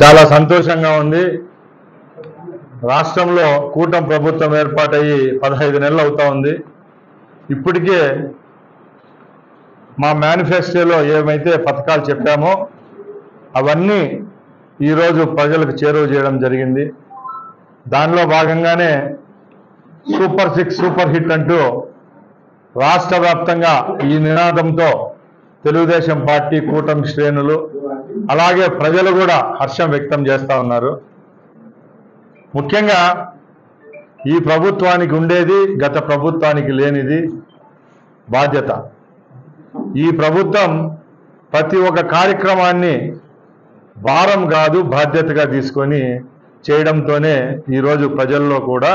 చాలా సంతోషంగా ఉంది. రాష్ట్రంలో కూటమి ప్రభుత్వం ఏర్పాటయ్యి 15 నెలలు అవుతా ఉంది. ఇప్పటికే మా మేనిఫెస్టోలో ఏమైతే పథకాలు చెప్పామో అవన్నీ ఈరోజు ప్రజలకు చేరువ చేయడం జరిగింది. దానిలో భాగంగానే సూపర్ 6 సూపర్ హిట్ అంటూ రాష్ట్ర వ్యాప్తంగా ఈ నినాదంతో తెలుగుదేశం పార్టీ కూటమి శ్రేణులు అలాగే ప్రజలు కూడా హర్షం వ్యక్తం చేస్తూ ఉన్నారు. ముఖ్యంగా ఈ ప్రభుత్వానికి ఉండేది గత ప్రభుత్వానికి లేనిది బాధ్యత. ఈ ప్రభుత్వం ప్రతి ఒక్క కార్యక్రమాన్ని భారం కాదు బాధ్యతగా తీసుకొని చేయడంతోనే ఈరోజు ప్రజల్లో కూడా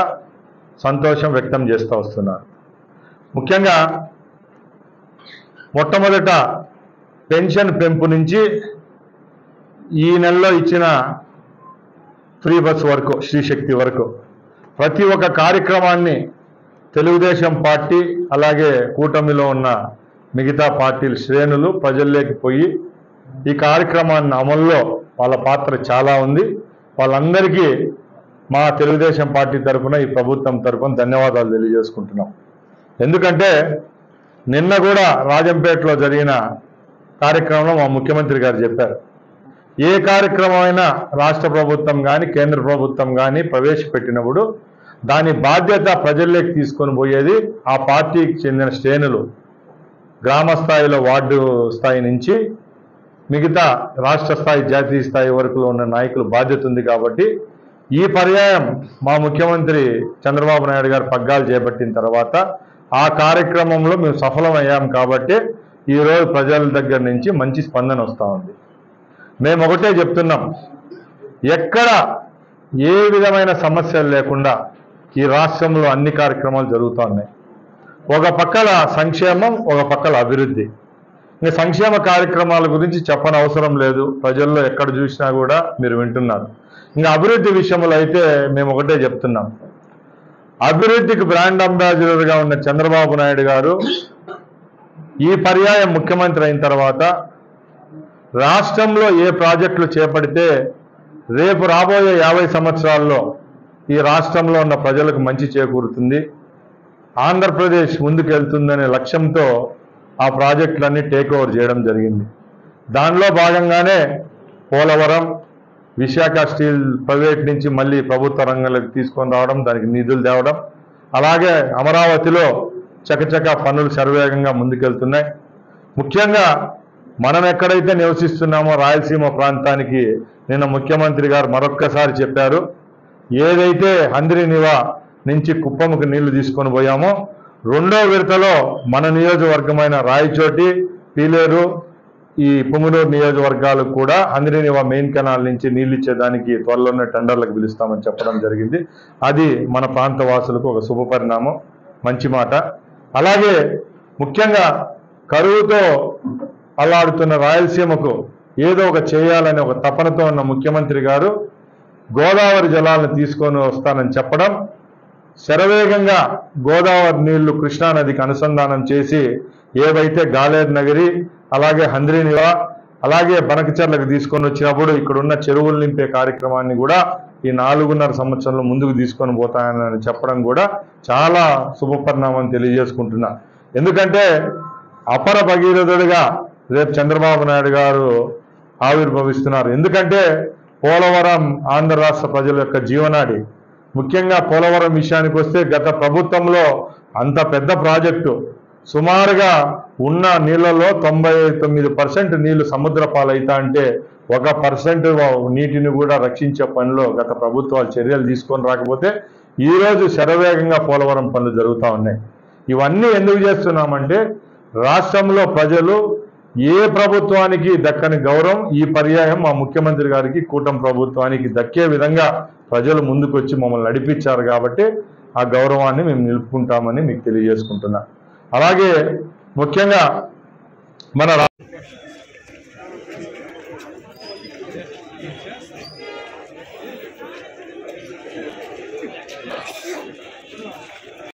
సంతోషం వ్యక్తం చేస్తూ వస్తున్నారు. ముఖ్యంగా మొట్టమొదట పెన్షన్ పెంపు నుంచి ఈ నెలలో ఇచ్చిన ఫ్రీ బస్ వరకు శ్రీశక్తి వరకు ప్రతి ఒక్క కార్యక్రమాన్ని తెలుగుదేశం పార్టీ అలాగే కూటమిలో ఉన్న మిగతా పార్టీల శ్రేణులు ప్రజల్లోకి పోయి ఈ కార్యక్రమాన్ని అమల్లో వాళ్ళ పాత్ర చాలా ఉంది. వాళ్ళందరికీ మా తెలుగుదేశం పార్టీ తరఫున ఈ ప్రభుత్వం తరఫున ధన్యవాదాలు తెలియజేసుకుంటున్నాం. ఎందుకంటే నిన్న కూడా రాజంపేటలో జరిగిన కార్యక్రమంలో మా ముఖ్యమంత్రి గారు చెప్పారు, ఏ కార్యక్రమం అయినా రాష్ట్ర ప్రభుత్వం కానీ కేంద్ర ప్రభుత్వం కానీ ప్రవేశపెట్టినప్పుడు దాని బాధ్యత ప్రజల్లోకి తీసుకొని పోయేది ఆ పార్టీకి చెందిన శ్రేణులు. గ్రామ స్థాయిలో వార్డు స్థాయి నుంచి మిగతా రాష్ట్ర స్థాయి జాతీయ స్థాయి వరకు ఉన్న నాయకులు బాధ్యత ఉంది. కాబట్టి ఈ పర్యాయం మా ముఖ్యమంత్రి చంద్రబాబు నాయుడు గారు పగ్గాలు చేపట్టిన తర్వాత ఆ కార్యక్రమంలో మేము సఫలమయ్యాం. కాబట్టి ఈరోజు ప్రజల దగ్గర నుంచి మంచి స్పందన వస్తూ ఉంది. మేము ఒకటే చెప్తున్నాం, ఎక్కడ ఏ విధమైన సమస్యలు లేకుండా ఈ రాష్ట్రంలో అన్ని కార్యక్రమాలు జరుగుతూ ఉన్నాయి. ఒక పక్కల సంక్షేమం, ఒక పక్కల అభివృద్ధి. ఇంకా సంక్షేమ కార్యక్రమాల గురించి చెప్పనవసరం లేదు, ప్రజల్లో ఎక్కడ చూసినా కూడా మీరు వింటున్నారు. ఇంకా అభివృద్ధి విషయంలో అయితే మేము ఒకటే చెప్తున్నాం, అభివృద్ధికి బ్రాండ్ అంబాసిడర్గా ఉన్న చంద్రబాబు నాయుడు గారు ఈ పర్యాయం ముఖ్యమంత్రి అయిన తర్వాత రాష్ట్రంలో ఏ ప్రాజెక్టులు చేపడితే రేపు రాబోయే 50 సంవత్సరాల్లో ఈ రాష్ట్రంలో ఉన్న ప్రజలకు మంచి చేకూరుతుంది, ఆంధ్రప్రదేశ్ ముందుకు వెళ్తుందనే లక్ష్యంతో ఆ ప్రాజెక్టులన్నీ టేక్ ఓవర్ చేయడం జరిగింది. దానిలో భాగంగానే పోలవరం, విశాఖ స్టీల్ ప్రైవేట్ నుంచి మళ్ళీ ప్రభుత్వ రంగంలోకి తీసుకొని రావడం, దానికి నిధులు తేవడం, అలాగే అమరావతిలో చకచక పనులు శరవేగంగా ముందుకెళ్తున్నాయి. ముఖ్యంగా మనం ఎక్కడైతే నివసిస్తున్నామో రాయలసీమ ప్రాంతానికి నిన్న ముఖ్యమంత్రి గారు మరొక్కసారి చెప్పారు, ఏదైతే హంద్రీనివా నుంచి కుప్పముకు నీళ్లు తీసుకొని పోయామో రెండో విడతలో మన నియోజకవర్గమైన రాయచోటి, పీలేరు, ఈ పుంగనూరు నియోజకవర్గాలకు కూడా హంద్రీనివా మెయిన్ కెనాల్ నుంచి నీళ్ళు ఇచ్చేదానికి త్వరలోనే టెండర్లకు పిలుస్తామని చెప్పడం జరిగింది. అది మన ప్రాంత వాసులకు ఒక శుభపరిణామం, మంచి మాట. అలాగే ముఖ్యంగా కరువుతో అల్లాడుతున్న రాయలసీమకు ఏదో ఒక చేయాలనే ఒక తపనతో ఉన్న ముఖ్యమంత్రి గారు గోదావరి జలాలను తీసుకొని వస్తానని చెప్పడం, శరవేగంగా గోదావరి నీళ్లు కృష్ణానదికి అనుసంధానం చేసి ఏవైతే గాలేరు నగరి అలాగే హంద్రీనివా అలాగే బనకచర్లకు తీసుకొని వచ్చినప్పుడు ఇక్కడున్న చెరువులు నింపే కార్యక్రమాన్ని కూడా ఈ 4.5 సంవత్సరంలో ముందుకు తీసుకొని పోతాయని చెప్పడం కూడా చాలా శుభపరిణామం తెలియజేసుకుంటున్నా. ఎందుకంటే అపర భగీరథుడిగా రేపు చంద్రబాబు నాయుడు గారు ఆవిర్భవిస్తున్నారు. ఎందుకంటే పోలవరం ఆంధ్ర రాష్ట్ర ప్రజల యొక్క జీవనాడి. ముఖ్యంగా పోలవరం విషయానికి వస్తే గత ప్రభుత్వంలో అంత పెద్ద ప్రాజెక్టు సుమారుగా ఉన్న నీళ్లలో 99% నీళ్లు సముద్ర పాలైతా అంటే 1% నీటిని కూడా రక్షించే పనిలో గత ప్రభుత్వాలు చర్యలు తీసుకొని రాకపోతే ఈరోజు శరవేగంగా పోలవరం పనులు జరుగుతూ ఉన్నాయి. ఇవన్నీ ఎందుకు చేస్తున్నామంటే రాష్ట్రంలో ప్రజలు ఏ ప్రభుత్వానికి దక్కని గౌరవం ఈ పర్యాయం మా ముఖ్యమంత్రి గారికి కూటమి ప్రభుత్వానికి దక్కే విధంగా ప్రజలు ముందుకు వచ్చి మమ్మల్ని నడిపించారు. కాబట్టి ఆ గౌరవాన్ని మేము నిలుపుకుంటామని మీకు తెలియజేసుకుంటున్నా. అలాగే ముఖ్యంగా మన